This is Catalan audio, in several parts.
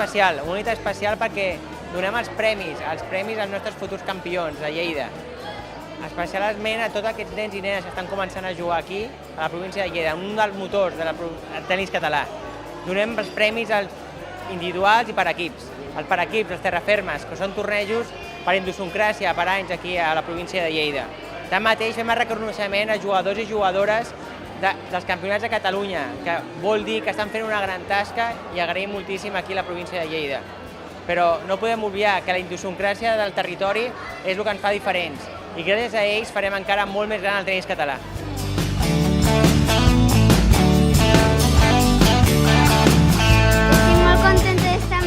una nit especial perquè donem els premis als nostres futurs campions de Lleida. Especialment a tots aquests nens i nenes que estan començant a jugar aquí, a la província de Lleida, un dels motors del tenis català. Donem els premis individuals i per equips. Els per equips, els terrafermes, que són tornejos per idiosincràsia per anys aquí a la província de Lleida. Tanmateix fem el reconeixement a jugadors i jugadores dels campionats de Catalunya, que vol dir que estan fent una gran tasca i agraïm moltíssim aquí a la província de Lleida. Però no podem obviar que la idiosincràsia del territori és el que ens fa diferents i gràcies a ells farem encara molt més gran el tenis català. Estic molt contenta d'estar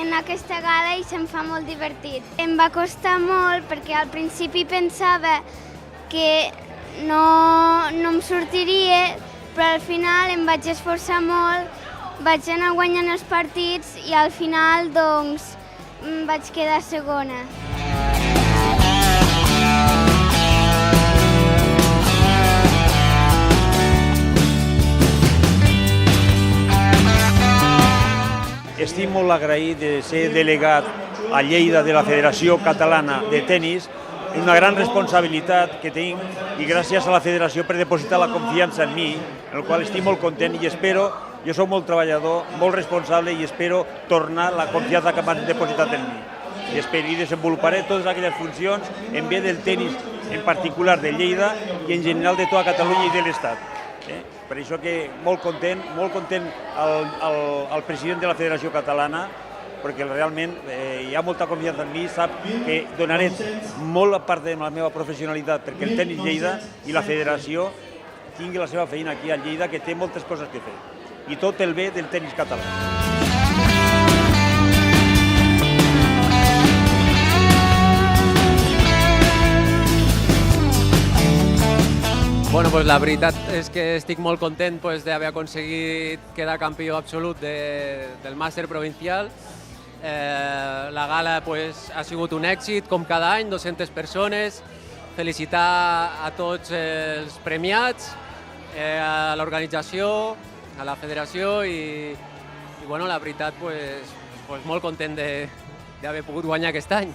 en aquesta gala i se'm fa molt divertit. Em va costar molt perquè al principi pensava que no em sortiria, però al final em vaig esforçar molt, vaig anar guanyant els partits i al final doncs vaig quedar segona. Estic molt agraït de ser delegat a Lleida de la Federació Catalana de Tenis, una gran responsabilitat que tinc i gràcies a la federació per depositar la confiança en mi, en el qual estic molt content i espero, jo soc molt treballador, molt responsable i espero tornar la confiança que m'han depositat en mi. I desenvoluparé totes aquelles funcions en bé del tenis en particular de Lleida i en general de tota Catalunya i de l'Estat. Per això que molt content el president de la Federació Catalana, perquè realment hi ha molta confiança en mi, sap que donaré molt a part de la meva professionalitat perquè el tenis Lleida i la federació tingui la seva feina aquí a Lleida, que té moltes coses que fer, i tot el bé del tenis català. Bueno, pues la veritat és que estic molt content d'haver aconseguit quedar campió absolut del màster provincial. La gala ha sigut un èxit, com cada any, 200 persones. Felicitar a tots els premiats, a l'organització, a la federació i la veritat, molt content d'haver pogut guanyar aquest any.